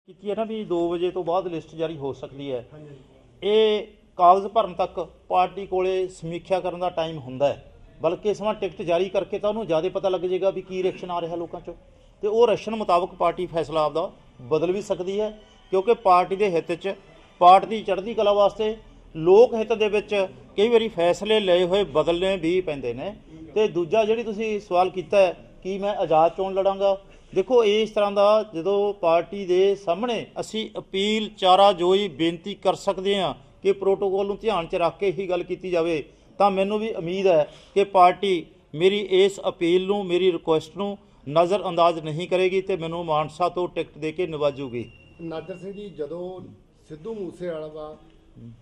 ਕੀਤੀ ਹੈ ਨਾ ਵੀ 2 ਵਜੇ ਤੋਂ ਬਾਅਦ ਲਿਸਟ ਜਾਰੀ ਹੋ ਸਕਦੀ ਹੈ। ਇਹ ਕਾਗਜ਼ ਭਰਨ ਤੱਕ ਪਾਰਟੀ ਕੋਲੇ ਸਮੀਖਿਆ ਕਰਨ ਦਾ ਟਾਈਮ ਹੁੰਦਾ ਹੈ, ਬਲਕਿ ਸਮਾਂ ਟਿਕਟ ਜਾਰੀ ਕਰਕੇ ਤਾਂ ਉਹਨੂੰ ਜ਼ਿਆਦਾ ਪਤਾ ਲੱਗ ਜਾਏਗਾ ਵੀ ਕੀ ਰਿਐਕਸ਼ਨ ਆ ਰਿਹਾ ਲੋਕਾਂ 'ਚੋਂ, ਤੇ ਉਹ ਰਿਐਕਸ਼ਨ ਮੁਤਾਬਕ ਪਾਰਟੀ ਫੈਸਲਾ ਆਪਦਾ ਬਦਲ ਵੀ ਸਕਦੀ ਹੈ, ਕਿਉਂਕਿ ਪਾਰਟੀ ਦੇ ਹਿੱਤ 'ਚ, ਪਾਰਟੀ ਦੀ ਚੜ੍ਹਦੀ ਕਲਾ ਵਾਸਤੇ, ਲੋਕ ਹਿੱਤ ਦੇ ਵਿੱਚ ਕਈ ਵਾਰੀ ਫੈਸਲੇ ਲਏ ਹੋਏ ਬਦਲਣੇ ਵੀ ਪੈਂਦੇ ਨੇ। ਤੇ ਦੂਜਾ ਜਿਹੜੀ ਤੁਸੀਂ ਸਵਾਲ ਕੀਤਾ ਹੈ ਕਿ ਮੈਂ ਆਜ਼ਾਦ ਚੋਣ ਲੜਾਂਗਾ, ਦੇਖੋ ਇਸ ਤਰ੍ਹਾਂ ਦਾ ਜਦੋਂ ਪਾਰਟੀ ਦੇ ਸਾਹਮਣੇ ਅਸੀਂ ਅਪੀਲ ਚਾਰਾਜੋਈ ਬੇਨਤੀ ਕਰ ਸਕਦੇ ਹਾਂ ਕਿ ਪ੍ਰੋਟੋਕੋਲ ਨੂੰ ਧਿਆਨ 'ਚ ਰੱਖ ਕੇ ਹੀ ਗੱਲ ਕੀਤੀ ਜਾਵੇ, ਤਾਂ ਮੈਨੂੰ ਵੀ ਉਮੀਦ ਹੈ ਕਿ ਪਾਰਟੀ ਮੇਰੀ ਇਸ ਅਪੀਲ ਨੂੰ, ਮੇਰੀ ਰਿਕੁਐਸਟ ਨੂੰ ਨਜ਼ਰ ਅੰਦਾਜ਼ ਨਹੀਂ ਕਰੇਗੀ ਤੇ ਮੈਨੂੰ ਮਾਨਸਾ ਤੋਂ ਟਿਕਟ ਦੇ ਕੇ ਨਿਵਾਜੂਗੀ। ਨਾਜਰ ਸਿੰਘ ਜੀ, ਜਦੋਂ ਸਿੱਧੂ ਮੂਸੇਵਾਲਾ ਦਾ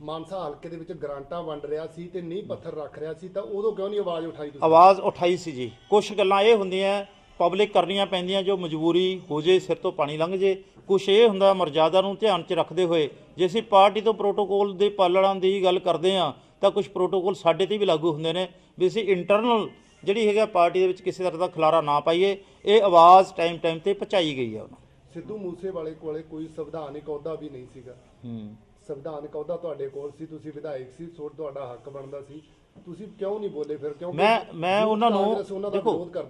ਮਾਨਸਾ ਹਲਕੇ ਦੇ ਵਿੱਚ ਗ੍ਰਾਂਟਾਂ ਵੰਡ ਰਿਹਾ ਸੀ ਤੇ ਨੀਂਹ ਪੱਥਰ ਰੱਖ ਰਿਹਾ ਸੀ, ਤਾਂ ਉਦੋਂ ਕਿਉਂ ਨਹੀਂ ਆਵਾਜ਼ ਉਠਾਈ ਤੁਸੀਂ? ਆਵਾਜ਼ ਉਠਾਈ ਸੀ ਜੀ। ਕੁਝ ਗੱਲਾਂ ਇਹ ਹੁੰਦੀਆਂ ਪਬਲਿਕ ਕਰਨੀਆਂ ਪੈਂਦੀਆਂ ਜੋ ਮਜਬੂਰੀ ਹੋ ਜੇ, ਸਿਰ ਤੋਂ ਪਾਣੀ ਲੰਘ ਜੇ। ਕੁਛ ਇਹ ਹੁੰਦਾ ਮਰਜ਼ਾਦਾ ਨੂੰ ਧਿਆਨ 'ਚ ਰੱਖਦੇ ਹੋਏ ਜੇ ਅਸੀਂ ਪਾਰਟੀ ਤੋਂ ਪ੍ਰੋਟੋਕੋਲ ਦੇ ਪਾਲਣਾ ਦੀ ਗੱਲ ਕਰਦੇ ਹਾਂ ਤਾਂ ਕੁਝ ਪ੍ਰੋਟੋਕੋਲ ਸਾਡੇ 'ਤੇ ਵੀ ਲਾਗੂ ਹੁੰਦੇ ਨੇ ਵੀ ਅਸੀਂ ਇੰਟਰਨਲ ਜਿਹੜੀ ਹੈਗਾ ਪਾਰਟੀ ਦੇ ਵਿੱਚ ਕਿਸੇ ਤਰ੍ਹਾਂ ਦਾ ਖਲਾਰਾ ਨਾ ਪਾਈਏ। ਇਹ ਆਵਾਜ਼ ਟਾਈਮ ਤੇ ਪਹੁੰਚਾਈ ਗਈ ਹੈ ਉਹਨੂੰ। ਸਿੱਧੂ ਮੂਸੇਵਾਲੇ ਕੋਲੇ ਕੋਈ ਸੰਵਿਧਾਨਿਕ ਅਹੁਦਾ ਵੀ ਨਹੀਂ ਸੀਗਾ। ਸੰਵਿਧਾਨਿਕ ਅਹੁਦਾ ਤੁਹਾਡੇ ਕੋਲ ਸੀ, ਤੁਸੀਂ ਵਿਧਾਇਕ ਸੀ, ਤੁਹਾਡਾ ਹੱਕ ਬਣਦਾ ਸੀ, ਤੁਸੀਂ ਕਿਉਂ ਨਹੀਂ ਬੋਲੇ ਫਿਰ? ਕਿਉਂ ਮੈਂ ਉਹਨਾਂ ਨੂੰ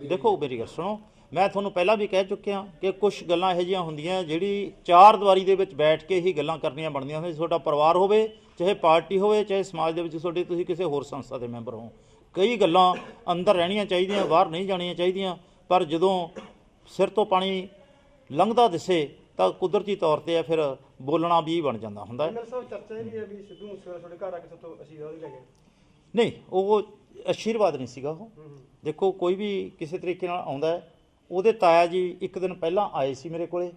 ਦੇਖੋ ਮੇਰੀ ਗੱਲ ਸੁਣੋ, ਮੈਂ ਤੁਹਾਨੂੰ ਪਹਿਲਾਂ ਵੀ ਕਹਿ ਚੁੱਕਿਆ ਕਿ ਕੁਝ ਗੱਲਾਂ ਇਹੋ ਜਿਹੀਆਂ ਹੁੰਦੀਆਂ ਜਿਹੜੀ ਚਾਰ ਦੀਵਾਰੀ ਦੇ ਵਿੱਚ ਬੈਠ ਕੇ ਹੀ ਗੱਲਾਂ ਕਰਨੀਆਂ ਬਣਦੀਆਂ ਹੁੰਦੀਆਂ। ਤੁਹਾਡਾ ਪਰਿਵਾਰ ਹੋਵੇ, ਚਾਹੇ ਪਾਰਟੀ ਹੋਵੇ, ਚਾਹੇ ਸਮਾਜ ਦੇ ਵਿੱਚ ਤੁਹਾਡੇ ਤੁਸੀਂ ਕਿਸੇ ਹੋਰ ਸੰਸਥਾ ਦੇ ਮੈਂਬਰ ਹੋ, ਕਈ ਗੱਲਾਂ ਅੰਦਰ ਰਹਿਣੀਆਂ ਚਾਹੀਦੀਆਂ, ਬਾਹਰ ਨਹੀਂ ਜਾਣੀਆਂ ਚਾਹੀਦੀਆਂ। ਪਰ ਜਦੋਂ ਸਿਰ ਤੋਂ ਪਾਣੀ ਲੰਘਦਾ ਦਿਸੇ ਤਾਂ ਕੁਦਰਤੀ ਤੌਰ ਤੇ ਫਿਰ ਬੋਲਣਾ ਵੀ ਬਣ ਜਾਂਦਾ ਹੁੰਦਾ ਹੈ। ਨਹੀਂ, ਉਹ ਆਸ਼ੀਰਵਾਦ ਨਹੀਂ ਸੀਗਾ ਉਹ। ਦੇਖੋ ਕੋਈ ਵੀ ਕਿਸੇ ਤਰੀਕੇ ਨਾਲ ਆਉਂਦਾ ਹੈ, ਉਹਦੇ ਤਾਇਆ ਜੀ ਇੱਕ ਦਿਨ ਪਹਿਲਾਂ ਆਏ ਸੀ ਮੇਰੇ ਕੋਲੇ,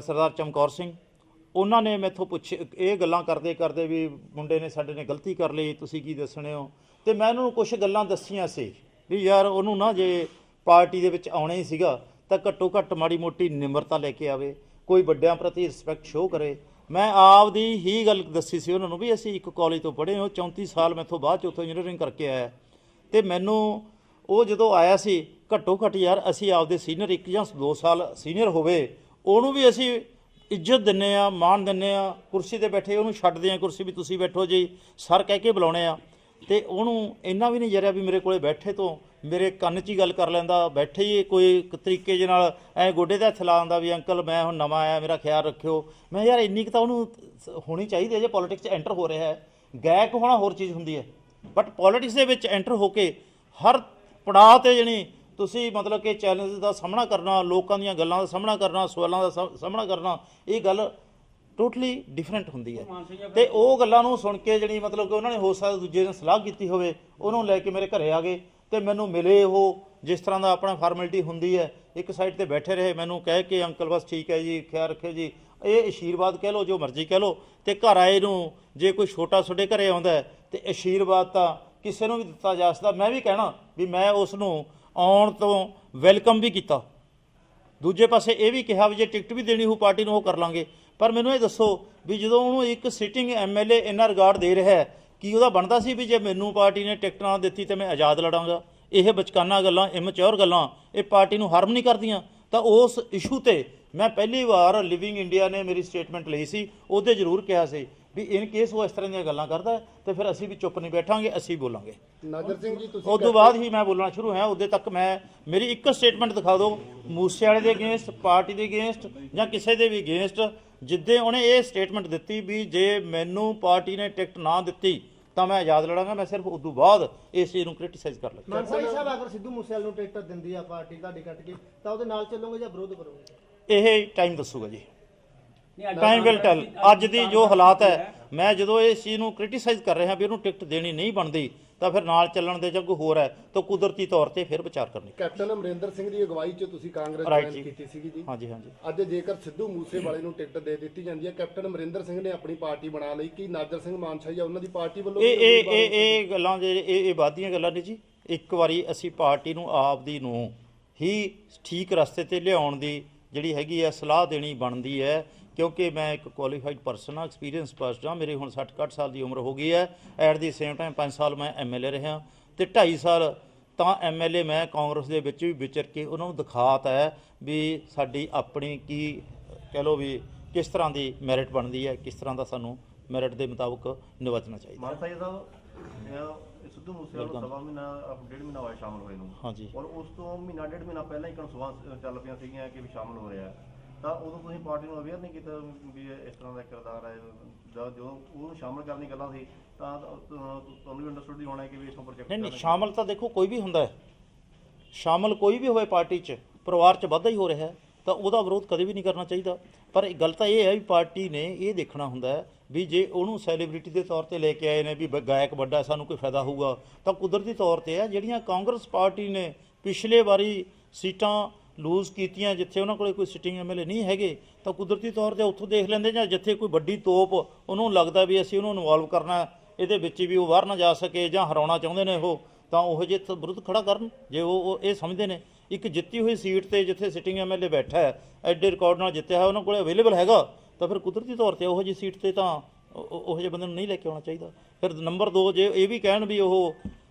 ਸਰਦਾਰ ਚਮਕੌਰ ਸਿੰਘ। ਉਹਨਾਂ ਨੇ ਮੈਥੋਂ ਇਹ ਗੱਲਾਂ ਕਰਦੇ ਵੀ ਮੁੰਡੇ ਨੇ ਸਾਡੇ ਨੇ ਗਲਤੀ ਕਰ ਲਈ, ਤੁਸੀਂ ਕੀ ਦੱਸਣੇ ਹੋ? ਤੇ ਮੈਂ ਉਹਨੂੰ ਕੁਝ ਗੱਲਾਂ ਦੱਸੀਆਂ ਸੀ ਵੀ ਯਾਰ ਉਹਨੂੰ ਨਾ ਜੇ ਪਾਰਟੀ ਦੇ ਵਿੱਚ ਆਉਣਾ ਹੀ ਸੀਗਾ ਤਾਂ ਘੱਟੋ ਘੱਟ ਮਾੜੀ ਮੋਟੀ ਨਿਮਰਤਾ ਲੈ ਕੇ ਆਵੇ, ਕੋਈ ਵੱਡਿਆਂ ਪ੍ਰਤੀ ਰਿਸਪੈਕਟ ਸ਼ੋਅ ਕਰੇ। ਮੈਂ ਆਪ ਦੀ ਹੀ ਗੱਲ ਦੱਸੀ ਸੀ ਉਹਨਾਂ ਨੂੰ ਵੀ ਅਸੀਂ ਇੱਕ ਕਾਲਜ ਤੋਂ ਪੜ੍ਹੇ ਹਾਂ, 34 ਸਾਲ ਮੈਥੋਂ ਬਾਅਦ 'ਚ ਉੱਥੋਂ ਇੰਜੀਨੀਅਰਿੰਗ ਕਰਕੇ ਆਇਆ, ਅਤੇ ਮੈਨੂੰ ਉਹ ਜਦੋਂ ਆਇਆ ਸੀ ਘੱਟੋ ਘੱਟ ਯਾਰ ਅਸੀਂ ਆਪਦੇ ਸੀਨੀਅਰ 1 ਜਾਂ 2 ਸਾਲ ਸੀਨੀਅਰ ਹੋਵੇ ਉਹਨੂੰ ਵੀ ਅਸੀਂ ਇੱਜ਼ਤ ਦਿੰਦੇ ਹਾਂ, ਮਾਣ ਦਿੰਦੇ ਹਾਂ। ਕੁਰਸੀ 'ਤੇ ਬੈਠੇ ਉਹਨੂੰ ਛੱਡਦੇ ਹਾਂ ਕੁਰਸੀ ਵੀ ਤੁਸੀਂ ਬੈਠੋ ਜੀ, ਸਰ ਕਹਿ ਕੇ ਬੁਲਾਉਣੇ ਆ। ਅਤੇ ਉਹਨੂੰ ਇੰਨਾ ਵੀ ਨਹੀਂ ਜਰਿਆ ਵੀ ਮੇਰੇ ਕੋਲੇ ਬੈਠੇ ਤੋਂ ਮੇਰੇ ਕੰਨ 'ਚ ਹੀ ਗੱਲ ਕਰ ਲੈਂਦਾ, ਬੈਠੇ ਹੀ ਕੋਈ ਤਰੀਕੇ ਦੇ ਨਾਲ ਐਂ ਗੋਡੇ 'ਤੇ ਹੱਥ ਲਾ ਦਿੰਦਾ ਵੀ ਅੰਕਲ ਮੈਂ ਹੁਣ ਨਵਾਂ ਆਇਆ, ਮੇਰਾ ਖਿਆਲ ਰੱਖਿਓ। ਮੈਂ ਯਾਰ ਇੰਨੀ ਕੁ ਤਾਂ ਉਹਨੂੰ ਹੋਣੀ ਚਾਹੀਦੀ ਹੈ। ਜੇ ਪੋਲੀਟਿਕਸ 'ਚ ਐਂਟਰ ਹੋ ਰਿਹਾ ਹੈ, ਗਾਇਕ ਹੋਣਾ ਹੋਰ ਚੀਜ਼ ਹੁੰਦੀ ਹੈ, ਬਟ ਪੋਲੀਟਿਕਸ ਦੇ ਵਿੱਚ ਐਂਟਰ ਹੋ ਕੇ ਹਰ ਪੜਾਅ 'ਤੇ ਜਾਣੀ ਤੁਸੀਂ ਮਤਲਬ ਕਿ ਚੈਲੰਜ ਦਾ ਸਾਹਮਣਾ ਕਰਨਾ, ਲੋਕਾਂ ਦੀਆਂ ਗੱਲਾਂ ਦਾ ਸਾਹਮਣਾ ਕਰਨਾ, ਸਵਾਲਾਂ ਦਾ ਸਾਹਮਣਾ ਕਰਨਾ, ਇਹ ਗੱਲ ਟੋਟਲੀ ਡਿਫਰੈਂਟ ਹੁੰਦੀ ਹੈ। ਅਤੇ ਉਹ ਗੱਲਾਂ ਨੂੰ ਸੁਣ ਕੇ ਜਿਹੜੀ ਮਤਲਬ ਕਿ ਉਹਨਾਂ ਨੇ ਹੋ ਸਕਦਾ ਦੂਜੇ ਨੇ ਸਲਾਹ ਕੀਤੀ ਹੋਵੇ, ਉਹਨੂੰ ਲੈ ਕੇ ਮੇਰੇ ਘਰੇ ਆ ਗਏ ਅਤੇ ਮੈਨੂੰ ਮਿਲੇ। ਉਹ ਜਿਸ ਤਰ੍ਹਾਂ ਦਾ ਆਪਣਾ ਫਾਰਮੈਲਿਟੀ ਹੁੰਦੀ ਹੈ, ਇੱਕ ਸਾਈਡ 'ਤੇ ਬੈਠੇ ਰਹੇ, ਮੈਨੂੰ ਕਹਿ ਕੇ ਅੰਕਲ ਬਸ ਠੀਕ ਹੈ ਜੀ, ਖਿਆਲ ਰੱਖਿਓ ਜੀ, ਇਹ ਆਸ਼ੀਰਵਾਦ ਕਹਿ ਲਓ, ਜੋ ਮਰਜ਼ੀ ਕਹਿ ਲਓ। ਅਤੇ ਘਰ ਆਏ ਨੂੰ ਜੇ ਕੋਈ ਛੋਟਾ ਤੁਹਾਡੇ ਘਰੇ ਆਉਂਦਾ ਅਤੇ ਆਸ਼ੀਰਵਾਦ ਤਾਂ ਕਿਸੇ ਨੂੰ ਵੀ ਦਿੱਤਾ ਜਾ ਸਕਦਾ। ਮੈਂ ਵੀ ਕਹਿਣਾ ਵੀ ਮੈਂ ਉਸ ਨੂੰ ਆਉਣ ਤੋਂ ਵੈਲਕਮ ਵੀ ਕੀਤਾ। ਦੂਜੇ ਪਾਸੇ ਇਹ ਵੀ ਕਿਹਾ ਵੀ ਜੇ ਟਿਕਟ ਵੀ ਦੇਣੀ ਹੋ ਪਾਰਟੀ ਨੂੰ ਉਹ ਕਰ ਲਾਂਗੇ। ਪਰ ਮੈਨੂੰ ਇਹ ਦੱਸੋ ਵੀ ਜਦੋਂ ਉਹਨੂੰ ਇੱਕ ਸਿਟਿੰਗ MLA ਇੰਨਾ ਰਿਗਾਰਡ ਦੇ ਰਿਹਾ ਹੈ, ਕੀ ਉਹਦਾ ਬਣਦਾ ਸੀ ਵੀ ਜੇ ਮੈਨੂੰ ਪਾਰਟੀ ਨੇ ਟਿਕਟ ਨਾ ਦਿੱਤੀ ਤਾਂ ਮੈਂ ਆਜ਼ਾਦ ਲੜਾਂਗਾ? ਇਹ ਬਚਕਾਨਾ ਗੱਲਾਂ, ਇਮਚਿਓਰ ਗੱਲਾਂ ਇਹ ਪਾਰਟੀ ਨੂੰ ਹਾਰਮ ਨਹੀਂ ਕਰਦੀਆਂ? ਤਾਂ ਉਸ ਇਸ਼ੂ 'ਤੇ ਮੈਂ ਪਹਿਲੀ ਵਾਰ ਲਿਵਿੰਗ ਇੰਡੀਆ ਨੇ ਮੇਰੀ ਸਟੇਟਮੈਂਟ ਲਈ ਸੀ, ਉਹਦੇ ਜ਼ਰੂਰ ਕਿਹਾ ਸੀ ਵੀ ਇਨ ਕੇਸ ਉਹ ਇਸ ਤਰ੍ਹਾਂ ਦੀਆਂ ਗੱਲਾਂ ਕਰਦਾ ਤਾਂ ਫਿਰ ਅਸੀਂ ਵੀ ਚੁੱਪ ਨਹੀਂ ਬੈਠਾਂਗੇ, ਅਸੀਂ ਬੋਲਾਂਗੇ। ਨਾਜਰ ਸਿੰਘ ਜੀ, ਤੁਸੀਂ ਉਸ ਤੋਂ ਬਾਅਦ ਹੀ ਮੈਂ ਬੋਲਣਾ ਸ਼ੁਰੂ ਹੋਇਆ। ਉਦੋਂ ਤੱਕ ਮੇਰੀ ਇੱਕ ਸਟੇਟਮੈਂਟ ਦਿਖਾ ਦਿਓ ਮੂਸੇਵਾਲੇ ਦੇ ਅਗੇਂਸਟ, ਪਾਰਟੀ ਦੇ ਅਗੇਂਸਟ ਜਾਂ ਕਿਸੇ ਦੇ ਵੀ ਅਗੇਂਸਟ, ਜਿੱਦੇ ਉਹਨੇ ਇਹ ਸਟੇਟਮੈਂਟ ਦਿੱਤੀ ਵੀ ਜੇ ਮੈਨੂੰ ਪਾਰਟੀ ਨੇ ਟਿਕਟ ਨਾ ਦਿੱਤੀ ਤਾਂ ਮੈਂ ਆਜ਼ਾਦ ਲੜਾਂਗਾ। ਮੈਂ ਸਿਰਫ ਉਦੋਂ ਬਾਅਦ ਇਸ ਚੀਜ਼ ਨੂੰ ਕ੍ਰਿਟੀਸਾਈਜ਼ ਕਰ ਲੱਗਾ। ਮਾਨਸਾ ਸਾਹਿਬ, ਅਗਰ ਸਿੱਧੂ ਮੂਸੇਵਾਲੇ ਨੂੰ ਟਿਕਟ ਦਿੰਦੀ ਆ ਪਾਰਟੀ ਤੁਹਾਡੀ ਕੱਟ ਕੇ, ਤਾਂ ਉਹਦੇ ਨਾਲ ਚੱਲੋਗੇ ਜਾਂ ਵਿਰੋਧ ਕਰੋਗੇ? ਇਹ ਟਾਈਮ ਦੱਸੂਗਾ ਜੀ, ਟਾਈਮ ਵਿਲ ਟੈਲ। ਅੱਜ ਦੀ ਜੋ ਹਾਲਾਤ ਹੈ, ਮੈਂ ਜਦੋਂ ਇਸ ਚੀਜ਼ ਨੂੰ ਕ੍ਰਿਟੀਸਾਈਜ਼ ਕਰ ਰਿਹਾ ਵੀ ਉਹਨੂੰ ਟਿਕਟ ਦੇਣੀ ਨਹੀਂ ਬਣਦੀ ਤਾਂ ਫਿਰ ਨਾਲ ਚੱਲਣ ਦੇ ਜਾਂ ਕੋਈ ਹੋਰ ਹੈ ਤਾਂ ਕੁਦਰਤੀ ਤੌਰ ਤੇ ਫਿਰ ਵਿਚਾਰ ਕਰਨੀ। ਕੈਪਟਨ ਅਮਰਿੰਦਰ ਸਿੰਘ ਦੀ ਅਗਵਾਈ 'ਚ ਤੁਸੀਂ ਕਾਂਗਰਸ ਜੁਆਇਨ ਕੀਤੀ ਸੀਗੀ ਜੀ। ਹਾਂਜੀ। ਅੱਜ ਜੇਕਰ ਸਿੱਧੂ ਮੂਸੇਵਾਲੇ ਨੂੰ ਟਿਕਟ ਦੇ ਦਿੱਤੀ ਜਾਂਦੀ ਹੈ, ਕੈਪਟਨ ਅਮਰਿੰਦਰ ਸਿੰਘ ਨੇ ਆਪਣੀ ਪਾਰਟੀ ਬਣਾ ਲਈ, ਕਿ ਨਾਜਰ ਸਿੰਘ ਮਾਨਸ਼ਾਹ ਜਾਂ ਉਹਨਾਂ ਦੀ ਪਾਰਟੀ ਵੱਲੋਂ ਇਹ ਗੱਲਾਂ ਇਹ ਵਾਧੀਆਂ ਗੱਲਾਂ ਨੇ ਜੀ। ਇੱਕ ਵਾਰੀ ਅਸੀਂ ਪਾਰਟੀ ਨੂੰ ਆਪਦੀ ਨੂੰ ਹੀ ਠੀਕ ਰਸਤੇ ਤੇ ਲਿਆਉਣ ਦੀ ਜਿਹੜੀ ਹੈਗੀ ਆ ਸਲਾਹ ਦੇਣੀ ਬਣਦੀ ਹੈ, ਕਿਉਂਕਿ ਮੈਂ ਇੱਕ ਕੁਆਲੀਫਾਈਡ ਪਰਸਨ ਹਾਂ, ਐਕਸਪੀਰੀਅੰਸ ਪਰਸਨ ਹਾਂ। ਮੇਰੀ ਹੁਣ 60-61 ਸਾਲ ਦੀ ਉਮਰ ਹੋ ਗਈ ਹੈ। ਐਟ ਦੀ ਸੇਮ ਟਾਈਮ 5 ਸਾਲ ਮੈਂ MLA ਰਿਹਾ ਅਤੇ 2.5 ਸਾਲ ਤਾਂ MLA ਮੈਂ ਕਾਂਗਰਸ ਦੇ ਵਿੱਚ ਵੀ ਵਿਚਰ ਕੇ ਉਹਨਾਂ ਨੂੰ ਦਿਖਾਤਾ ਹੈ ਵੀ ਸਾਡੀ ਆਪਣੀ ਕੀ कह लो भी किस तरह की मैरिट बनती है, किस तरह का सानू मैरिट के मुताबिक निवचना चाहिए। ਮਾਨ ਸਾਹਿਬ ਸਾਹਿਬ ਸਿੱਧੂ ਮੂਸੇਵਾਲੇ ਨੂੰ ਸਵਾ ਮਹੀਨਾ ਡੇਢ ਮਹੀਨਾ ਹੋਇਆ ਸ਼ਾਮਲ ਹੋਏ ਨੂੰ। हाँ जी, ਔਰ ਉਸ ਤੋਂ ਮਹੀਨਾ ਡੇਢ ਮਹੀਨਾ ਪਹਿਲਾਂ ਹੀ ਕਨਸੂਆਂ ਚੱਲ ਪਈਆਂ ਸੀਗੀਆਂ ਕਿ ਵੀ ਸ਼ਾਮਲ ਹੋ ਰਿਹਾ, ਤਾਂ ਉਦੋਂ ਤੁਸੀਂ ਪਾਰਟੀ ਨੂੰ ਅਵੇਅਰ ਨਹੀਂ ਕੀਤਾ ਵੀ ਇਸ ਤਰ੍ਹਾਂ ਦਾ ਕਿਰਦਾਰ ਹੈ। ਜਦੋਂ ਉਹਨੂੰ ਸ਼ਾਮਲ ਕਰਨ ਦੀ ਗੱਲਾਂ ਸੀ ਤਾਂ ਤੁਹਾਨੂੰ ਵੀ ਅੰਡਰਸਟੂਡ ਹੀ ਹੋਣਾ ਕਿ ਵੀ ਇਥੋਂ ਪ੍ਰੋਜੈਕਟ नहीं नहीं शामिल तो देखो कोई भी होंदा है, शामिल कोई भी होए पार्टी च परिवार च वाधा ही हो रहा है तो ਉਹਦਾ ਵਿਰੋਧ ਕਦੇ ਵੀ ਨਹੀਂ ਕਰਨਾ ਚਾਹੀਦਾ। ਪਰ ਗੱਲ ਤਾਂ ਇਹ ਹੈ ਵੀ ਪਾਰਟੀ ਨੇ ਇਹ ਦੇਖਣਾ ਹੁੰਦਾ ਹੈ ਵੀ ਜੇ ਉਹਨੂੰ ਸੈਲੀਬ੍ਰਿਟੀ ਦੇ ਤੌਰ ਤੇ ਲੈ ਕੇ ਆਏ ਨੇ ਵੀ ਗਾਇਕ ਵੱਡਾ ਸਾਨੂੰ ਕੋਈ ਫਾਇਦਾ ਹੋਊਗਾ, ਤਾਂ ਕੁਦਰਤੀ ਤੌਰ ਤੇ ਹੈ ਜਿਹੜੀਆਂ ਕਾਂਗਰਸ ਪਾਰਟੀ ਨੇ ਪਿਛਲੇ ਵਾਰੀ ਸੀਟਾਂ ਲੂਜ਼ ਕੀਤੀਆਂ ਜਿੱਥੇ ਉਹਨਾਂ ਕੋਲੇ ਕੋਈ ਸਿਟਿੰਗ ਐਮਐਲਏ ਨਹੀਂ ਹੈਗੇ, ਤਾਂ ਕੁਦਰਤੀ ਤੌਰ ਤੇ ਉੱਥੋਂ ਦੇਖ ਲੈਂਦੇ, ਜਾਂ ਜਿੱਥੇ ਕੋਈ ਵੱਡੀ ਤੋਪ ਉਹਨੂੰ ਲੱਗਦਾ ਵੀ ਅਸੀਂ ਉਹਨੂੰ ਇਨਵੋਲਵ ਕਰਨਾ ਇਹਦੇ ਵਿੱਚ ਵੀ ਉਹ ਬਾਹਰ ਨਾ ਜਾ ਸਕੇ ਜਾਂ ਹਰਾਉਣਾ ਚਾਹੁੰਦੇ ਨੇ ਉਹ, ਤਾਂ ਉਹ ਜਿਹੇ ਵਿਰੁੱਧ ਖੜਾ ਕਰਨ। ਜੇ ਉਹ ਇਹ ਸਮਝਦੇ ਨੇ ਇੱਕ ਜਿੱਤੀ ਹੋਈ ਸੀਟ ਤੇ ਜਿੱਥੇ ਸਿਟਿੰਗ ਐਮਐਲਏ ਬੈਠਾ ਹੈ ਐਡੇ ਰਿਕਾਰਡ ਨਾਲ ਜਿੱਤਿਆ ਹੈ ਉਹਨਾਂ ਕੋਲੇ ਅਵੇਲੇਬਲ ਹੈਗਾ, ਤਾਂ ਫਿਰ ਕੁਦਰਤੀ ਤੌਰ ਤੇ ਉਹੋ ਜਿਹੀ ਸੀਟ ਤੇ ਤਾਂ ਉਹੋ ਜਿਹੇ ਬੰਦੇ ਨੂੰ ਨਹੀਂ ਲੈ ਕੇ ਆਉਣਾ ਚਾਹੀਦਾ। ਫਿਰ ਨੰਬਰ 2 ਜੇ ਇਹ ਵੀ ਕਹਿਣ ਵੀ ਉਹ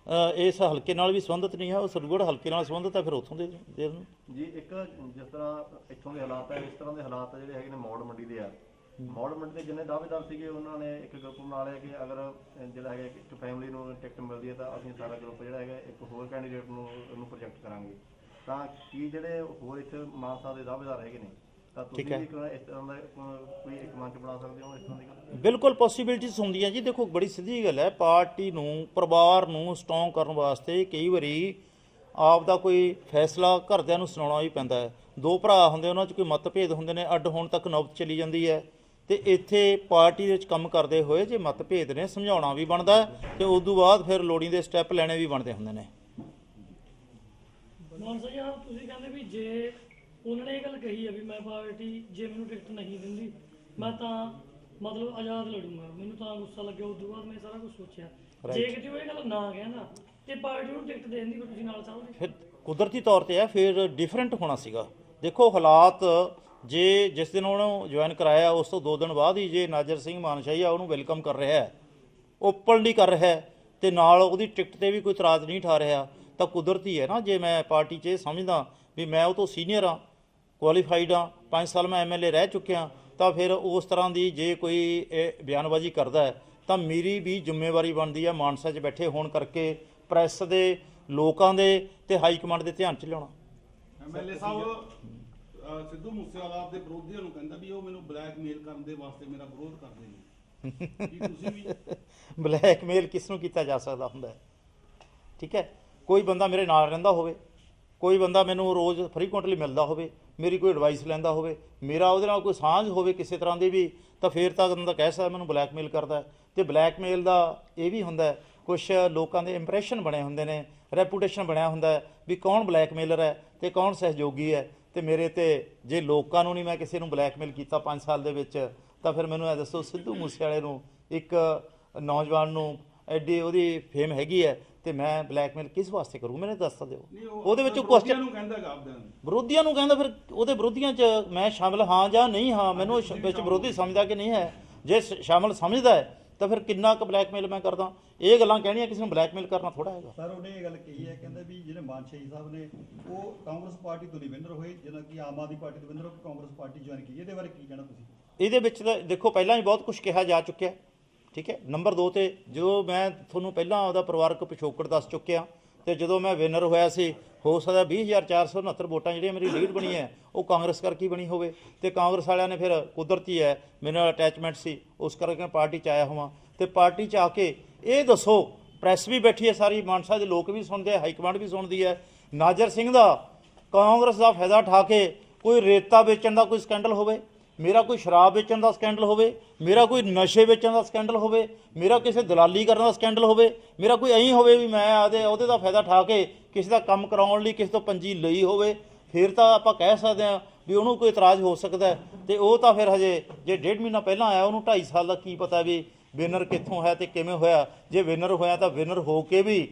ਇਸ ਹਲਕੇ ਨਾਲ ਵੀ ਸੰਬੰਧਿਤ ਨਹੀਂ ਹੈ, ਉਹ ਸਰਗੁੜ ਹਲਕੇ ਨਾਲ ਸੰਬੰਧਿਤ ਹੈ, ਫਿਰ ਉੱਥੋਂ ਦੇ ਦੇਣ ਜੀ। ਇੱਕ ਜਿਸ ਤਰ੍ਹਾਂ ਇੱਥੋਂ ਦੇ ਹਾਲਾਤ ਹੈ, ਇਸ ਤਰ੍ਹਾਂ ਦੇ ਹਾਲਾਤ ਜਿਹੜੇ ਹੈਗੇ ਨੇ ਮੌੜ ਮੰਡੀ ਦੇ ਆ। ਮੌੜ ਮੰਡੀ ਦੇ ਜਿੰਨੇ ਦਾਅਵੇਦਾਰ ਸੀਗੇ ਉਹਨਾਂ ਨੇ ਇੱਕ ਗਰੁੱਪ ਬਣਾ ਲਿਆ ਕਿ ਅਗਰ ਜਿਹੜਾ ਹੈਗਾ ਇੱਕ ਫੈਮਿਲੀ ਨੂੰ ਟਿਕਟ ਮਿਲਦੀ ਹੈ ਤਾਂ ਅਸੀਂ ਸਾਰਾ ਗਰੁੱਪ ਜਿਹੜਾ ਹੈਗਾ ਇੱਕ ਹੋਰ ਕੈਂਡੀਡੇਟ ਨੂੰ ਉਹਨੂੰ ਪ੍ਰੋਜੈਕਟ ਕਰਾਂਗੇ। ਤਾਂ ਕੀ ਜਿਹੜੇ ਹੋਰ ਇੱਥੇ ਮਾਨਸਾ ਦੇ ਦਾਅਵੇਦਾਰ ਹੈਗੇ ਨੇ ਤਾਂ ਤੁਸੀਂ ਵੀ ਇਸ ਤਰ੍ਹਾਂ ਦਾ ਕੋਈ ਇੱਕ ਮੰਚ ਬਣਾ ਸਕਦੇ ਹੋ ਇਸ ਤਰ੍ਹਾਂ ਦੀ ਗੱਲ? ਬਿਲਕੁਲ ਪੋਸੀਬਿਲਿਟੀਜ਼ ਹੁੰਦੀਆਂ ਜੀ। ਦੇਖੋ ਬੜੀ ਸਿੱਧੀ ਗੱਲ ਹੈ, ਪਾਰਟੀ ਨੂੰ ਪਰਿਵਾਰ ਨੂੰ ਸਟਰੋਂਗ ਕਰਨ ਵਾਸਤੇ ਕਈ ਵਾਰੀ ਆਪ ਦਾ ਕੋਈ ਫੈਸਲਾ ਘਰਦਿਆਂ ਨੂੰ ਸੁਣਾਉਣਾ ਵੀ ਪੈਂਦਾ ਹੈ। 2 ਭਰਾ ਹੁੰਦੇ, ਉਹਨਾਂ 'ਚ ਕੋਈ ਮਤਭੇਦ ਹੁੰਦੇ ਨੇ, ਅੱਡ ਹੋਣ ਤੱਕ ਨੌਬਤ ਚਲੀ ਜਾਂਦੀ ਹੈ, ਤੇ ਇੱਥੇ ਪਾਰਟੀ ਦੇ ਵਿੱਚ ਕੰਮ ਕਰਦੇ ਹੋਏ ਜੇ ਮਤਭੇਦ ਨੇ ਸਮਝਾਉਣਾ ਵੀ ਬਣਦਾ ਤੇ ਉਸ ਤੋਂ ਬਾਅਦ ਫਿਰ ਲੋੜੀਂਦੇ ਸਟੈਪ ਲੈਣੇ ਵੀ ਬਣਦੇ ਹੁੰਦੇ ਨੇ। ਮਾਨਸਾ ਜੀ ਤੁਸੀਂ ਕਹਿੰਦੇ ਵੀ ਜੇ ਉਹਨਾਂ ਨੇ ਇਹ ਗੱਲ ਕਹੀ ਹੈ ਵੀ ਮੈਂ ਪਾਰਟੀ ਜੇ ਮੈਨੂੰ ਟਿਕਟ ਨਹੀਂ ਦਿੰਦੀ ਮੈਂ ਤਾਂ ਮਤਲਬ ਆਜ਼ਾਦ ਲੜੂੰਗਾ, ਮੈਨੂੰ ਤਾਂ ਗੁੱਸਾ ਲੱਗਿਆ। ਉਸ ਤੋਂ ਬਾਅਦ ਮੈਂ ਸਾਰਾ ਕੁਝ ਸੋਚਿਆ, ਜੇ ਕਿਤੇ ਉਹ ਇਹ ਗੱਲ ਨਾ ਕਹਿੰਦਾ ਤੇ ਪਾਰਟੀ ਨੂੰ ਟਿਕਟ ਦੇਣ ਦੀ ਤੁਸੀਂ ਨਾਲ ਚਾਹੋਗੇ? ਫਿਰ ਕੁਦਰਤੀ ਤੌਰ ਤੇ ਹੈ, ਫਿਰ ਡਿਫਰੈਂਟ ਹੋਣਾ ਸੀਗਾ। ਦੇਖੋ ਹਾਲਾਤ ਜੇ ਜਿਸ ਦਿਨ ਉਹਨੂੰ ਜੁਆਇਨ ਕਰਾਇਆ ਉਸ ਤੋਂ 2 ਦਿਨ ਬਾਅਦ ਹੀ ਜੇ ਨਾਜਰ ਸਿੰਘ ਮਾਨਸ਼ਾਹੀ ਆ ਉਹਨੂੰ ਵੈਲਕਮ ਕਰ ਰਿਹਾ ਹੈ, ਓਪਨਲੀ ਕਰ ਰਿਹਾ ਹੈ, ਤੇ ਨਾਲ ਉਹਦੀ ਟਿਕਟ ਤੇ ਵੀ ਕੋਈ ਇਤਰਾਜ਼ ਨਹੀਂ ਠਾ ਰਿਹਾ, ਤਾਂ ਕੁਦਰਤੀ ਹੈ ਨਾ। ਜੇ ਮੈਂ ਪਾਰਟੀ 'ਚ ਇਹ ਸਮਝਦਾ ਵੀ ਮੈਂ ਉਹ ਤੋਂ ਸੀਨੀਅਰ ਹਾਂ, ਕੁਆਲੀਫਾਈਡ ਹਾਂ, 5 ਸਾਲ ਮੈਂ ਐਮਐਲਏ ਰਹਿ ਚੁੱਕਿਆ, ਤਾਂ ਫਿਰ ਉਸ ਤਰ੍ਹਾਂ ਦੀ ਜੇ ਕੋਈ ਇਹ ਬਿਆਨਬਾਜ਼ੀ ਕਰਦਾ ਹੈ ਤਾਂ ਮੇਰੀ ਵੀ ਜ਼ਿੰਮੇਵਾਰੀ ਬਣਦੀ ਹੈ ਮਾਨਸਾ 'ਚ ਬੈਠੇ ਹੋਣ ਕਰਕੇ ਪ੍ਰੈਸ ਦੇ, ਲੋਕਾਂ ਦੇ ਤੇ ਹਾਈ ਕਮਾਂਡ ਦੇ ਧਿਆਨ 'ਚ ਲਿਆਉਣਾ। ਐਮਐਲਏ ਸਾਹਿਬ ਸਿੱਧੂ ਮੂਸੇਵਾਲਾ ਆਪਦੇ ਵਿਰੋਧੀਆਂ ਨੂੰ ਕਹਿੰਦਾ ਵੀ ਉਹ ਮੈਨੂੰ ਬਲੈਕਮੇਲ ਕਰਨ ਦੇ ਵਾਸਤੇ ਮੇਰਾ ਵਿਰੋਧ ਕਰਦੇ ਨੇ, ਕੀ ਤੁਸੀਂ ਵੀ? ਬਲੈਕਮੇਲ ਕਿਸ ਨੂੰ ਕੀਤਾ ਜਾ ਸਕਦਾ ਹੁੰਦਾ ਹੈ? ਠੀਕ ਹੈ, ਕੋਈ ਬੰਦਾ ਮੇਰੇ ਨਾਲ ਰਹਿੰਦਾ ਹੋਵੇ, ਕੋਈ ਬੰਦਾ ਮੈਨੂੰ ਰੋਜ਼ ਫਰੀਕੁਐਂਟਲੀ ਮਿਲਦਾ ਹੋਵੇ, ਮੇਰੀ ਕੋਈ ਐਡਵਾਈਸ ਲੈਂਦਾ ਹੋਵੇ, ਮੇਰਾ ਉਹਦੇ ਨਾਲ ਕੋਈ ਸਾਂਝ ਹੋਵੇ ਕਿਸੇ ਤਰ੍ਹਾਂ ਦੀ ਵੀ, ਤਾਂ ਫਿਰ ਤਾਂ ਬੰਦਾ ਕਹਿ ਸਕਦਾ ਮੈਨੂੰ ਬਲੈਕਮੇਲ ਕਰਦਾ। ਤੇ ਬਲੈਕਮੇਲ ਦਾ ਇਹ ਵੀ ਹੁੰਦਾ ਕੁਛ ਲੋਕਾਂ ਦੇ ਇੰਪ੍ਰੈਸ਼ਨ ਬਣੇ ਹੁੰਦੇ ਨੇ, ਰੈਪੂਟੇਸ਼ਨ ਬਣਿਆ ਹੁੰਦਾ ਵੀ ਕੌਣ ਬਲੈਕਮੇਲਰ ਹੈ ਤੇ ਕੌਣ ਸਹਿਯੋਗੀ ਹੈ। ਤੇ ਮੇਰੇ ਤੇ ਜੇ ਲੋਕਾਂ ਨੂੰ ਨਹੀਂ ਮੈਂ ਕਿਸੇ ਨੂੰ ਬਲੈਕਮੇਲ ਕੀਤਾ 5 ਸਾਲ ਦੇ ਵਿੱਚ, ਤਾਂ ਫਿਰ ਮੈਨੂੰ ਇਹ ਦੱਸੋ ਸਿੱਧੂ ਮੂਸੇਵਾਲੇ ਨੂੰ ਇੱਕ ਨੌਜਵਾਨ ਨੂੰ ਐਡੀ ਉਹਦੀ ਫੇਮ ਹੈਗੀ ਹੈ ਤੇ ਮੈਂ ਬਲੈਕਮੇਲ ਕਿਸ ਵਾਸਤੇ ਕਰੂੰ? ਮੈਨੂੰ ਦੱਸ ਦਿਓ। ਉਹਦੇ ਵਿੱਚ ਕੁਐਸਚਨ ਵਿਰੋਧੀਆਂ ਨੂੰ ਕਹਿੰਦਾ, ਫਿਰ ਉਹਦੇ ਵਿਰੋਧੀਆਂ 'ਚ ਮੈਂ ਸ਼ਾਮਿਲ ਹਾਂ ਜਾਂ ਨਹੀਂ ਹਾਂ, ਮੈਨੂੰ ਵਿੱਚ ਵਿਰੋਧੀ ਸਮਝਦਾ ਕਿ ਨਹੀਂ ਹੈ। ਜੇ ਸ਼ਾਮਿਲ ਸਮਝਦਾ ਹੈ ਤਾਂ ਫਿਰ ਕਿੰਨਾ ਕੁ ਬਲੈਕਮੇਲ ਮੈਂ ਕਰਦਾ? ਇਹ ਗੱਲਾਂ ਕਹਿਣੀਆਂ ਕਿਸੇ ਨੂੰ ਬਲੈਕਮੇਲ ਕਰਨਾ ਥੋੜਾ ਹੈਗਾ। ਸਰ ਉਹਨੇ ਇਹ ਗੱਲ ਕਹੀ ਹੈ, ਕਹਿੰਦਾ ਵੀ ਜਿਹੜੇ ਮਾਨਸ਼ਾਹੀ ਸਾਹਿਬ ਨੇ ਉਹ ਕਾਂਗਰਸ ਪਾਰਟੀ ਤੋਂ ਨਹੀਂ ਵਿਨਰ ਹੋਏ, ਜਦੋਂ ਕਿ ਆਮ ਆਦਮੀ ਪਾਰਟੀ ਤੋਂ ਵਿਨਰ ਹੋ ਕੇ ਕਾਂਗਰਸ ਪਾਰਟੀ ਜੁਆਇਨ ਕੀਤੀ। ਇਹਦੇ ਬਾਰੇ ਕੀ ਕਹਿਣਾ ਤੁਸੀਂ? ਇਹਦੇ ਵਿੱਚ ਤਾਂ ਦੇਖੋ ਪਹਿਲਾਂ ਹੀ ਬਹੁਤ ਕੁਝ ਕਿਹਾ ਜਾ ਚੁੱਕਿਆ, ਠੀਕ ਹੈ। ਨੰਬਰ 2 ਤੇ ਜੋ ਮੈਂ ਤੁਹਾਨੂੰ ਪਹਿਲਾਂ ਉਹਦਾ ਪਰਿਵਾਰਕ ਪਿਛੋਕੜ ਦੱਸ ਚੁੱਕਿਆ, ਤੇ ਜਦੋਂ ਮੈਂ ਵਿਨਰ ਹੋਇਆ ਸੀ ਹੋ ਸਕਦਾ 20,469 ਵੋਟਾਂ ਜਿਹੜੀਆਂ ਮੇਰੀ ਲੀਡ ਬਣੀ ਹੈ ਉਹ ਕਾਂਗਰਸ ਕਰਕੇ ਹੀ ਬਣੀ ਹੋਵੇ, ਤੇ ਕਾਂਗਰਸ ਵਾਲਿਆਂ ਨੇ ਫਿਰ ਕੁਦਰਤੀ ਹੈ ਮੇਰੇ ਨਾਲ ਅਟੈਚਮੈਂਟ ਸੀ, ਉਸ ਕਰਕੇ ਮੈਂ ਪਾਰਟੀ 'ਚ ਆਇਆ ਹੋਵਾਂ। ਤੇ ਪਾਰਟੀ 'ਚ ਆ ਕੇ ਇਹ ਦੱਸੋ, ਪ੍ਰੈਸ ਵੀ ਬੈਠੀ ਹੈ ਸਾਰੀ, ਮਾਨਸਾ ਦੇ ਲੋਕ ਵੀ ਸੁਣਦੇ ਆ, ਹਾਈ ਕਮਾਂਡ ਵੀ ਸੁਣਦੀ ਹੈ, ਨਾਜਰ ਸਿੰਘ ਦਾ ਕਾਂਗਰਸ ਦਾ ਫਾਇਦਾ ਉਠਾ ਕੇ ਕੋਈ ਰੇਤਾ ਵੇਚਣ ਦਾ ਕੋਈ ਸਕੈਂਡਲ ਹੋਵੇ, ਮੇਰਾ ਕੋਈ ਸ਼ਰਾਬ ਵੇਚਣ ਦਾ ਸਕੈਂਡਲ ਹੋਵੇ, ਮੇਰਾ ਕੋਈ ਨਸ਼ੇ ਵੇਚਣ ਦਾ ਸਕੈਂਡਲ ਹੋਵੇ, ਮੇਰਾ ਕਿਸੇ ਦਲਾਲੀ ਕਰਨ ਦਾ ਸਕੈਂਡਲ ਹੋਵੇ, ਮੇਰਾ ਕੋਈ ਐਂ ਹੋਵੇ ਵੀ ਮੈਂ ਉਹਦੇ ਦਾ ਫਾਇਦਾ ਉਠਾ ਕੇ ਕਿਸੇ ਦਾ ਕੰਮ ਕਰਾਉਣ ਲਈ ਕਿਸੇ ਤੋਂ ਪੰਜੀ ਲਈ ਹੋਵੇ, ਫਿਰ ਤਾਂ ਆਪਾਂ ਕਹਿ ਸਕਦੇ ਹਾਂ ਵੀ ਉਹਨੂੰ ਕੋਈ ਇਤਰਾਜ਼ ਹੋ ਸਕਦਾ। ਤੇ ਉਹ ਤਾਂ ਫਿਰ ਹਜੇ ਜੇ 1.5 ਮਹੀਨਾ ਪਹਿਲਾਂ ਆਇਆ, ਉਹਨੂੰ 2.5 ਸਾਲ ਦਾ ਕੀ ਪਤਾ ਵੀ ਵਿਨਰ ਕਿੱਥੋਂ ਹੈ ਤੇ ਕਿਵੇਂ ਹੋਇਆ। ਜੇ ਵਿਨਰ ਹੋਇਆ ਤਾਂ ਵਿਨਰ ਹੋ ਕੇ ਵੀ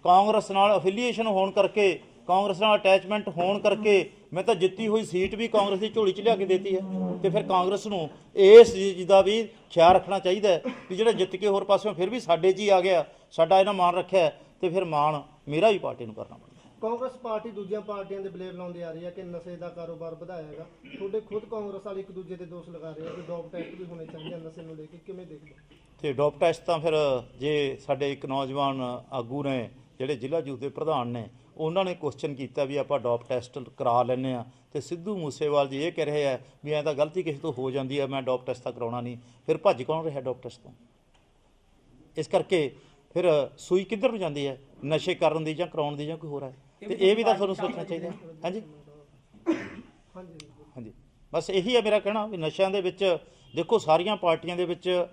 ਕਾਂਗਰਸ ਨਾਲ ਅਫੀਲੀਏਸ਼ਨ ਹੋਣ ਕਰਕੇ, ਕਾਂਗਰਸ ਨਾਲ ਅਟੈਚਮੈਂਟ ਹੋਣ ਕਰਕੇ ਮੈਂ ਤਾਂ ਜਿੱਤੀ ਹੋਈ ਸੀਟ ਵੀ ਕਾਂਗਰਸ ਦੀ ਝੋਲੀ 'ਚ ਲਿਆ ਕੇ ਦੇਤੀ ਹੈ। ਤੇ ਫਿਰ ਕਾਂਗਰਸ ਨੂੰ ਇਸ ਚੀਜ਼ ਦਾ ਵੀ ਖਿਆਲ ਰੱਖਣਾ ਚਾਹੀਦਾ ਹੈ ਵੀ ਜਿਹੜਾ ਜਿੱਤ ਕੇ ਹੋਰ ਪਾਸਿਓਂ ਫਿਰ ਵੀ ਸਾਡੇ 'ਚ ਹੀ ਆ ਗਿਆ, ਸਾਡਾ ਇਹਨਾਂ ਮਾਣ ਰੱਖਿਆ, ਤੇ ਫਿਰ ਮਾਣ ਮੇਰਾ ਵੀ ਪਾਰਟੀ ਨੂੰ ਕਰਨਾ ਪੈਂਦਾ। ਕਾਂਗਰਸ ਪਾਰਟੀ ਦੂਜੀਆਂ ਪਾਰਟੀਆਂ ਦੇ ਬਲੇਮ ਲਾਉਂਦੀ ਆ ਰਹੀ ਹੈ ਕਿ ਨਸ਼ੇ ਦਾ ਕਾਰੋਬਾਰ ਵਧਾਇਆ ਹੈਗਾ। ਤੁਹਾਡੇ ਖੁਦ ਕਾਂਗਰਸ ਵਾਲੇ ਇੱਕ ਦੂਜੇ ਦੇ ਦੋਸ਼ ਲਗਾ ਰਹੇ ਆ ਕਿ ਡੋਪ ਟੈਸਟ ਵੀ ਹੋਣੇ ਚਾਹੀਦੇ ਆ ਨਸ਼ੇ ਨੂੰ ਲੈ ਕੇ, ਕਿਵੇਂ ਦੇਖਦੇ ਹੋ? ਤੇ ਡੋਪ ਟੈਸਟ ਤਾਂ ਫਿਰ ਜੇ ਸਾਡੇ ਇੱਕ ਨੌਜਵਾਨ ਆਗੂ ਨੇ ਜਿਹੜੇ ਜ਼ਿਲ੍ਹਾ ਯੂਥ ਦੇ ਪ੍ਰਧਾਨ ਨੇ, ਉਹਨਾਂ ਨੇ ਕੁਐਸਚਨ ਕੀਤਾ ਵੀ ਆਪਾਂ ਡੋਪ ਟੈਸਟ ਕਰਾ ਲੈਂਦੇ ਆ, ਤੇ ਸਿੱਧੂ ਮੂਸੇਵਾਲ ਜੀ ਇਹ ਕਹਿ ਰਹੇ ਆ ਵੀ ਐਂ ਤਾਂ ਗਲਤੀ ਕਿਸੇ ਤੋਂ ਹੋ ਜਾਂਦੀ ਹੈ, ਮੈਂ ਡੋਪ ਟੈਸਟ ਤਾਂ ਕਰਾਉਣਾ ਨਹੀਂ। ਫਿਰ ਭੱਜ ਕੌਣ ਰਿਹਾ ਡੋਪ ਟੈਸਟ ਤੋਂ? ਇਸ ਕਰਕੇ ਫਿਰ ਸੂਈ ਕਿੱਧਰ ਨੂੰ ਜਾਂਦੀ ਹੈ, ਨਸ਼ੇ ਕਰਨ ਦੀ ਜਾਂ ਕਰਾਉਣ ਦੀ ਜਾਂ ਕੋਈ ਹੋਰ ਹੈ? ਤੇ ਇਹ ਵੀ ਤਾਂ ਤੁਹਾਨੂੰ ਸੋਚਣਾ ਚਾਹੀਦਾ। ਹਾਂਜੀ ਹਾਂਜੀ, ਬਸ ਇਹੀ ਹੈ ਮੇਰਾ ਕਹਿਣਾ ਵੀ ਨਸ਼ਿਆਂ ਦੇ ਵਿੱਚ ਦੇਖੋ ਸਾਰੀਆਂ ਪਾਰਟੀਆਂ ਦੇ ਵਿੱਚ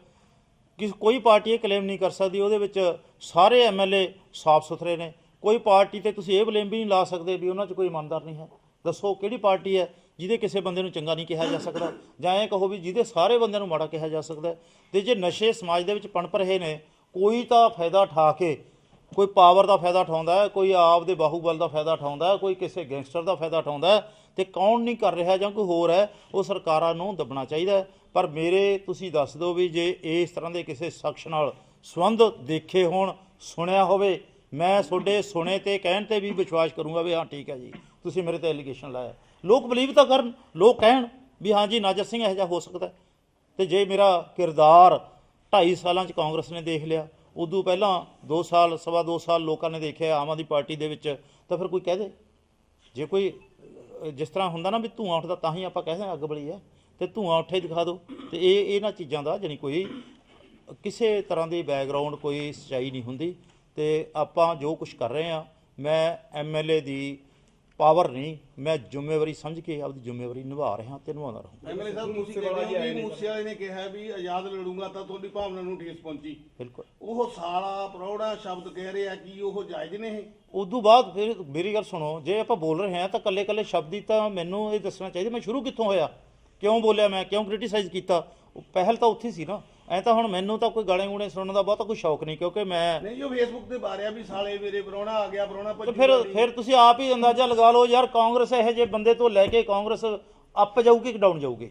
ਕੋਈ ਪਾਰਟੀ ਇਹ ਕਲੇਮ ਨਹੀਂ ਕਰ ਸਕਦੀ ਉਹਦੇ ਵਿੱਚ ਸਾਰੇ ਐਮਐਲਏ ਸਾਫ਼ ਸੁਥਰੇ ਨੇ। ਕੋਈ ਪਾਰਟੀ ਤੇ ਤੁਸੀਂ ਇਹ ਬਲੇਮ ਵੀ ਨਹੀਂ ਲਾ ਸਕਦੇ ਵੀ ਉਹਨਾਂ 'ਚ ਕੋਈ ਇਮਾਨਦਾਰ ਨਹੀਂ ਹੈ। ਦੱਸੋ ਕਿਹੜੀ ਪਾਰਟੀ ਹੈ ਜਿਹਦੇ ਕਿਸੇ ਬੰਦੇ ਨੂੰ ਚੰਗਾ ਨਹੀਂ ਕਿਹਾ ਜਾ ਸਕਦਾ, ਜਾਂ ਇਹ ਕਹੋ ਵੀ ਜਿਹਦੇ ਸਾਰੇ ਬੰਦਿਆਂ ਨੂੰ ਮਾੜਾ ਕਿਹਾ ਜਾ ਸਕਦਾ। ਤੇ ਜੇ ਨਸ਼ੇ ਸਮਾਜ ਦੇ ਵਿੱਚ ਪਣਪ ਰਹੇ ਨੇ, ਕੋਈ ਤਾਂ ਫਾਇਦਾ ਉਠਾ ਕੇ, ਕੋਈ ਪਾਵਰ ਦਾ ਫਾਇਦਾ ਉਠਾਉਂਦਾ ਹੈ, ਕੋਈ ਆਪ ਦੇ ਬਾਹੂਬਲ ਦਾ ਫਾਇਦਾ ਉਠਾਉਂਦਾ ਹੈ, ਕੋਈ ਕਿਸੇ ਗੈਂਗਸਟਰ ਦਾ ਫਾਇਦਾ ਉਠਾਉਂਦਾ ਹੈ, ਤੇ ਕੌਣ ਨਹੀਂ ਕਰ ਰਿਹਾ ਜਾਂ ਕੋਈ ਹੋਰ ਹੈ, ਉਹ ਸਰਕਾਰਾਂ ਨੂੰ ਦੱਬਣਾ ਚਾਹੀਦਾ। ਪਰ ਮੇਰੇ ਤੁਸੀਂ ਦੱਸ ਦਿਓ ਵੀ ਜੇ ਇਸ ਤਰ੍ਹਾਂ ਦੇ ਕਿਸੇ ਸ਼ਖਸ ਨਾਲ ਸੰਬੰਧ ਦੇਖੇ ਹੋਣ, ਸੁਣਿਆ ਹੋਵੇ, ਮੈਂ ਤੁਹਾਡੇ ਸੁਣੇ ਤੇ ਕਹਿਣ ਤੇ ਵੀ ਵਿਸ਼ਵਾਸ ਕਰੂੰਗਾ ਵੀ ਹਾਂ ਠੀਕ ਹੈ ਜੀ ਤੁਸੀਂ ਮੇਰੇ ਤੇ ਐਲੀਗੇਸ਼ਨ ਲਾਇਆ। ਲੋਕ ਬਲੀਵ ਤਾਂ ਕਰਨ, ਲੋਕ ਕਹਿਣ ਵੀ ਹਾਂ ਜੀ ਨਾਜਰ ਸਿੰਘ ਇਹੋ ਜਿਹਾ ਹੋ ਸਕਦਾ। ਤੇ ਜੇ ਮੇਰਾ ਕਿਰਦਾਰ 2.5 ਸਾਲਾਂ 'ਚ ਕਾਂਗਰਸ ਨੇ ਦੇਖ ਲਿਆ, ਉਦੋਂ ਪਹਿਲਾਂ 2 ਸਾਲ ਸਵਾ 2 ਸਾਲ ਲੋਕਾਂ ਨੇ ਦੇਖਿਆ ਆਮ ਆਦਮੀ ਪਾਰਟੀ ਦੇ ਵਿੱਚ, ਤਾਂ ਫਿਰ ਕੋਈ ਕਹਿ ਦੇ। ਜੇ ਕੋਈ ਜਿਸ ਤਰ੍ਹਾਂ ਹੁੰਦਾ ਨਾ ਵੀ ਧੂੰਆਂ ਉੱਠਦਾ ਤਾਂ ਹੀ ਆਪਾਂ ਕਹਿੰਦੇ ਅੱਗ ਬਲੀ ਹੈ, ਤੇ ਧੂੰਆਂ ਉੱਠੇ ਦਿਖਾ ਦਿਓ। ਤੇ ਇਹਨਾਂ ਚੀਜ਼ਾਂ ਦਾ ਜਾਣੀ ਕੋਈ ਕਿਸੇ ਤਰ੍ਹਾਂ ਦੀ ਬੈਕਗਰਾਊਂਡ ਕੋਈ ਸੱਚਾਈ ਨਹੀਂ ਹੁੰਦੀ। ਤੇ ਆਪਾਂ ਜੋ ਕੁਝ ਕਰ ਰਹੇ ਹਾਂ, ਮੈਂ ਐਮਐਲਏ ਦੀ ਪਾਵਰ ਨਹੀਂ, ਮੈਂ ਜ਼ਿੰਮੇਵਾਰੀ ਸਮਝ ਕੇ ਆਪਦੀ ਜ਼ਿੰਮੇਵਾਰੀ ਨਿਭਾ ਰਿਹਾ ਤੇ ਨਿਭਾਉਂਦਾ ਰਹੂੰ। ਐਮਐਲਏ ਸਾਹਿਬ ਤੁਸੀਂ ਕਹਿੰਦੇ ਹੋ ਵੀ ਮੂਸੇਵਾਲੇ ਨੇ ਕਿਹਾ ਵੀ ਆਜ਼ਾਦ ਲੜੂੰਗਾ ਤਾਂ ਤੁਹਾਡੀ ਭਾਵਨਾ ਨੂੰ ਠੇਸ ਪਹੁੰਚੀ। ਬਿਲਕੁਲ ਉਹ ਸਾਲਾ ਪ੍ਰੌੜਾ ਸ਼ਬਦ ਕਹਿ ਰਹੇ ਆ ਕਿ ਉਹ ਜਾਇਜ਼ ਨੇ ਇਹ? ਉਦੋਂ ਬਾਅਦ ਫਿਰ ਮੇਰੀ ਗੱਲ ਸੁਣੋ, ਜੇ ਆਪਾਂ ਬੋਲ ਰਹੇ ਹਾਂ ਤਾਂ ਕੱਲੇ ਕੱਲੇ ਸ਼ਬਦ ਹੀ ਤਾਂ ਮੈਨੂੰ ਇਹ ਦੱਸਣਾ ਚਾਹੀਦਾ ਮੈਂ ਸ਼ੁਰੂ ਕਿੱਥੋਂ ਹੋਇਆ, ਕਿਉਂ ਬੋਲਿਆ, ਮੈਂ ਕਿਉਂ ਕ੍ਰਿਟੀਸਾਈਜ਼ ਕੀਤਾ। ਪਹਿਲ ਤਾਂ ਉੱਥੇ ਸੀ ਨਾ। ਐਂ ਤਾਂ ਹੁਣ ਮੈਨੂੰ ਤਾਂ ਕੋਈ ਗਾਣੇ ਗੂਣੇ ਸੁਣਨ ਦਾ ਬਹੁਤਾ ਕੋਈ ਸ਼ੌਕ ਨਹੀਂ, ਕਿਉਂਕਿ ਮੈਂ ਨਹੀਂ ਉਹ ਫੇਸਬੁੱਕ ਤੇ ਬਾਰਿਆ ਵੀ ਸਾਲੇ ਮੇਰੇ ਪ੍ਰਾਹੁਣਾ ਆ ਗਿਆ, ਪ੍ਰਾਹੁਣਾ ਤੇ ਭੱਜੂਗਾ। ਫਿਰ ਤੁਸੀਂ ਆਪ ਹੀ ਅੰਦਾਜ਼ਾ ਲਗਾ ਲਓ ਯਾਰ, ਕਾਂਗਰਸ ਇਹੋ ਜਿਹੇ ਬੰਦੇ ਤੋਂ ਲੈ ਕੇ ਕਾਂਗਰਸ ਅੱਪ ਜਾਊਗੀ ਕਿ ਡਾਊਨ ਜਾਊਗੀ?